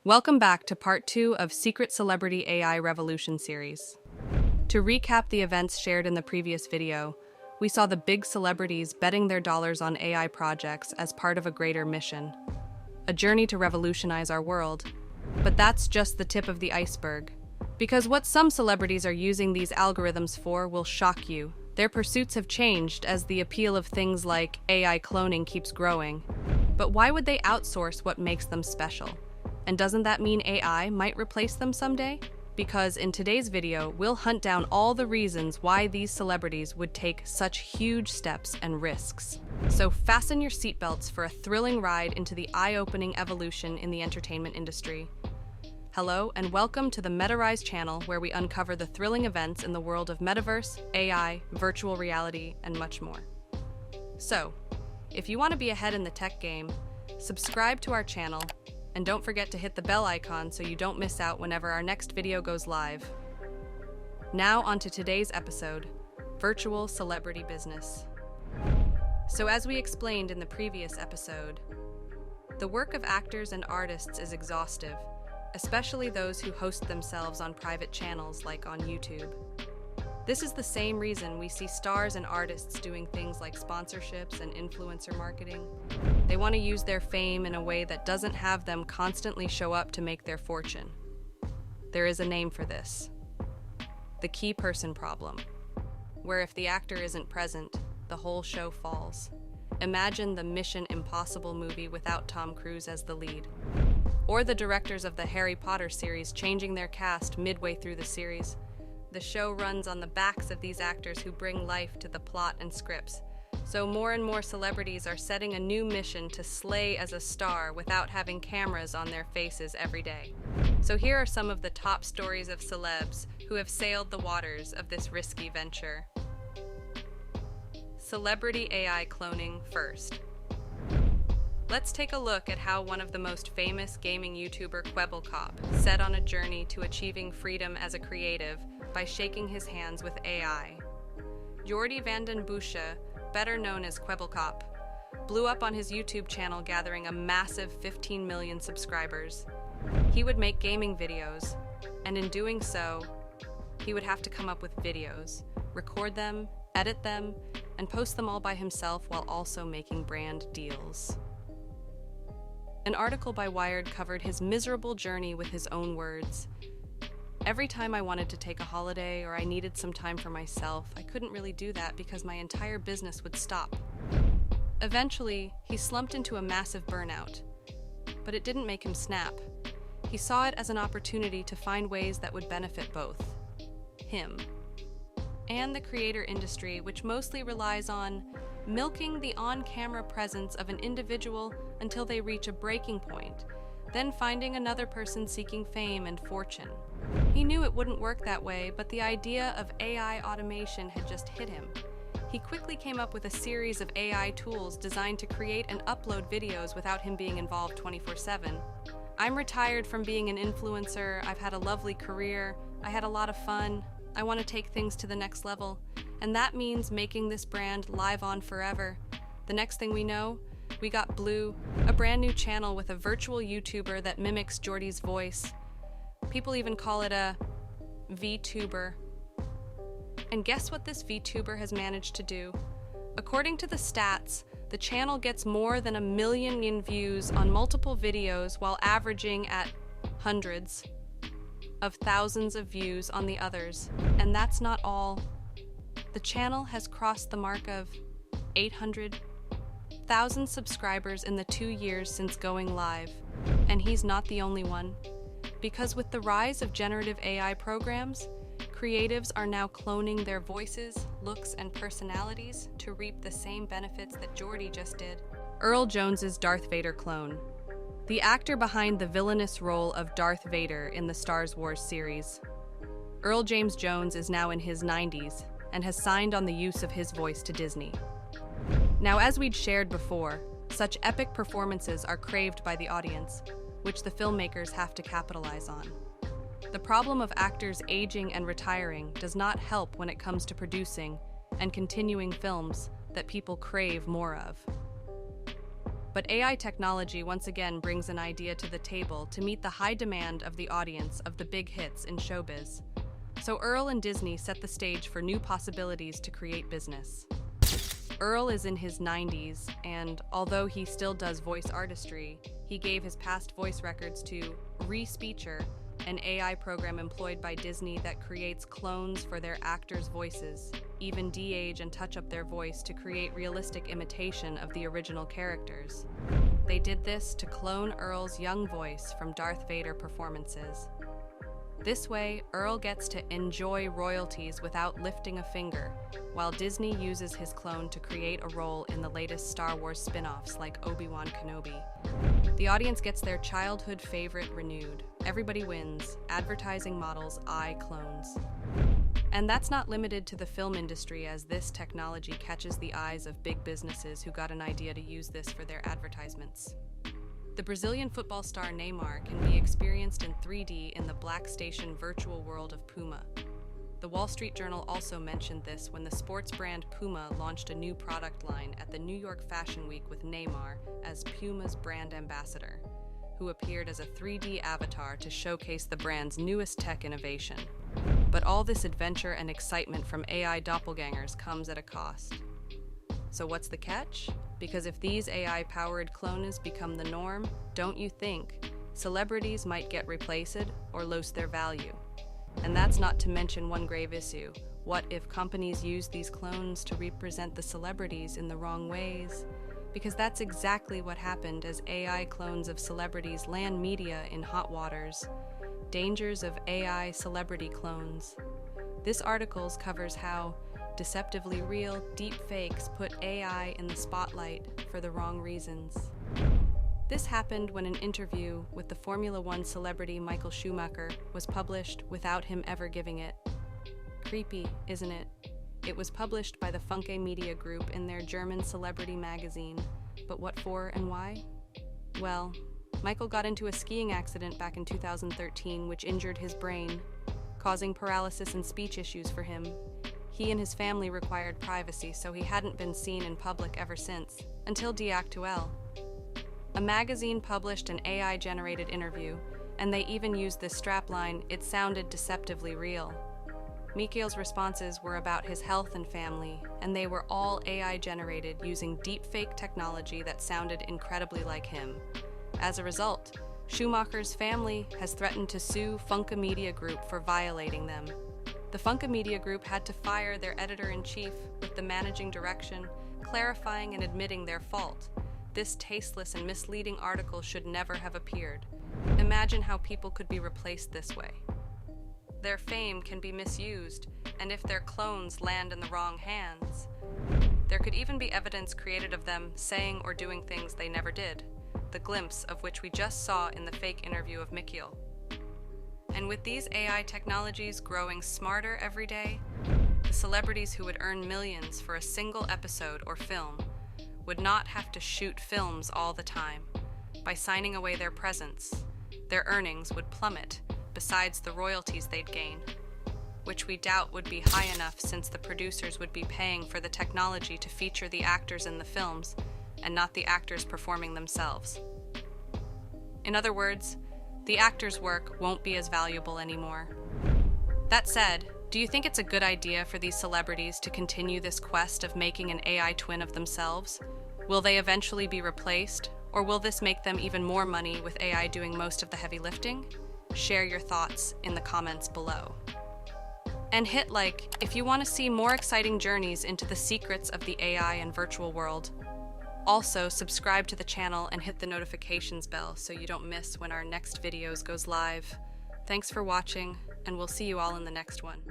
Welcome back to part 2 of Secret Celebrity AI Revolution series. To recap the events shared in the previous video, we saw the big celebrities betting their dollars on AI projects as part of a greater mission. A journey to revolutionize our world. But that's just the tip of the iceberg. Because what some celebrities are using these algorithms for will shock you. Their pursuits have changed as the appeal of things like AI cloning keeps growing. But why would they outsource what makes them special? And doesn't that mean AI might replace them someday? Because in today's video, we'll hunt down all the reasons why these celebrities would take such huge steps and risks. So fasten your seatbelts for a thrilling ride into the eye-opening evolution in the entertainment industry. Hello, and welcome to the MetaRise channel, where we uncover the thrilling events in the world of metaverse, AI, virtual reality, and much more. So, if you want to be ahead in the tech game, subscribe to our channel, and don't forget to hit the bell icon so you don't miss out whenever our next video goes live. Now onto today's episode, Virtual Celebrity Business. So as we explained in the previous episode, the work of actors and artists is exhaustive, especially those who host themselves on private channels like on YouTube. This is the same reason we see stars and artists doing things like sponsorships and influencer marketing. They want to use their fame in a way that doesn't have them constantly show up to make their fortune. There is a name for this: the key person problem, where if the actor isn't present, the whole show falls. Imagine the Mission Impossible movie without Tom Cruise as the lead. Or the directors of the Harry Potter series changing their cast midway through the series. The show runs on the backs of these actors who bring life to the plot and scripts. So more and more celebrities are setting a new mission to slay as a star without having cameras on their faces every day. So here are some of the top stories of celebs who have sailed the waters of this risky venture. Celebrity AI cloning first. Let's take a look at how one of the most famous gaming YouTuber, Kwebbelkop, set on a journey to achieving freedom as a creative by shaking his hands with AI. Jordi van den Busche, better known as Kwebbelkop, blew up on his YouTube channel, gathering a massive 15 million subscribers. He would make gaming videos, and in doing so, he would have to come up with videos, record them, edit them, and post them all by himself while also making brand deals. An article by Wired covered his miserable journey with his own words. Every time I wanted to take a holiday or I needed some time for myself, I couldn't really do that because my entire business would stop. Eventually, he slumped into a massive burnout. But it didn't make him snap. He saw it as an opportunity to find ways that would benefit both him and the creator industry, which mostly relies on milking the on-camera presence of an individual until they reach a breaking point, then finding another person seeking fame and fortune. He knew it wouldn't work that way, but the idea of AI automation had just hit him. He quickly came up with a series of AI tools designed to create and upload videos without him being involved 24/7. I'm retired from being an influencer. I've had a lovely career. I had a lot of fun. I want to take things to the next level. And that means making this brand live on forever. The next thing we know, we got Blue, a brand new channel with a virtual YouTuber that mimics Jordi's voice. People even call it a VTuber. And guess what this VTuber has managed to do? According to the stats, the channel gets more than 1 million views on multiple videos while averaging at hundreds of thousands of views on the others. And that's not all. The channel has crossed the mark of 800,000 subscribers in the 2 years since going live. And he's not the only one. Because with the rise of generative AI programs, creatives are now cloning their voices, looks, and personalities to reap the same benefits that Jordi just did. Earl Jones's Darth Vader clone. The actor behind the villainous role of Darth Vader in the Star Wars series. Earl James Jones is now in his 90s and has signed on the use of his voice to Disney. Now, as we'd shared before, such epic performances are craved by the audience, which the filmmakers have to capitalize on. The problem of actors aging and retiring does not help when it comes to producing and continuing films that people crave more of. But AI technology once again brings an idea to the table to meet the high demand of the audience of the big hits in showbiz. So Earl and Disney set the stage for new possibilities to create business. Earl is in his 90s, and although he still does voice artistry, he gave his past voice records to Respeecher, an AI program employed by Disney that creates clones for their actors' voices, even de-age and touch up their voice to create realistic imitation of the original characters. They did this to clone Earl's young voice from Darth Vader performances. This way, Earl gets to enjoy royalties without lifting a finger, while Disney uses his clone to create a role in the latest Star Wars spin-offs like Obi-Wan Kenobi. The audience gets their childhood favorite renewed. Everybody wins. Advertising models eye clones. And that's not limited to the film industry, as this technology catches the eyes of big businesses who got an idea to use this for their advertisements. The Brazilian football star Neymar can be experienced in 3D in the Black Station virtual world of Puma. The Wall Street Journal also mentioned this when the sports brand Puma launched a new product line at the New York Fashion Week with Neymar as Puma's brand ambassador, who appeared as a 3D avatar to showcase the brand's newest tech innovation. But all this adventure and excitement from AI doppelgangers comes at a cost. So what's the catch? Because if these AI-powered clones become the norm, don't you think celebrities might get replaced or lose their value? And that's not to mention one grave issue. What if companies use these clones to represent the celebrities in the wrong ways? Because that's exactly what happened as AI clones of celebrities land media in hot waters. Dangers of AI celebrity clones. This article covers how deceptively real deepfakes put AI in the spotlight for the wrong reasons. This happened when an interview with the Formula One celebrity Michael Schumacher was published without him ever giving it. Creepy, isn't it? It was published by the Funke Media Group in their German celebrity magazine. But what for and why? Well, Michael got into a skiing accident back in 2013 which injured his brain, causing paralysis and speech issues for him. He and his family required privacy, so he hadn't been seen in public ever since, until D'actuel. A magazine published an AI-generated interview, and they even used this strapline, "It sounded deceptively real." Michael's responses were about his health and family, and they were all AI-generated using deepfake technology that sounded incredibly like him. As a result, Schumacher's family has threatened to sue Funke Media Group for violating them. The Funke Media Group had to fire their editor-in-chief, with the managing direction clarifying and admitting their fault. This tasteless and misleading article should never have appeared. Imagine how people could be replaced this way. Their fame can be misused, and if their clones land in the wrong hands, there could even be evidence created of them saying or doing things they never did, the glimpse of which we just saw in the fake interview of Michiel. And with these AI technologies growing smarter every day, the celebrities who would earn millions for a single episode or film would not have to shoot films all the time. By signing away their presence, their earnings would plummet, besides the royalties they'd gain, which we doubt would be high enough since the producers would be paying for the technology to feature the actors in the films and not the actors performing themselves. In other words, the actor's work won't be as valuable anymore. That said, do you think it's a good idea for these celebrities to continue this quest of making an AI twin of themselves? Will they eventually be replaced, or will this make them even more money with AI doing most of the heavy lifting? Share your thoughts in the comments below. And hit like if you want to see more exciting journeys into the secrets of the AI and virtual world. Also, subscribe to the channel and hit the notifications bell so you don't miss when our next videos goes live. Thanks for watching, and we'll see you all in the next one.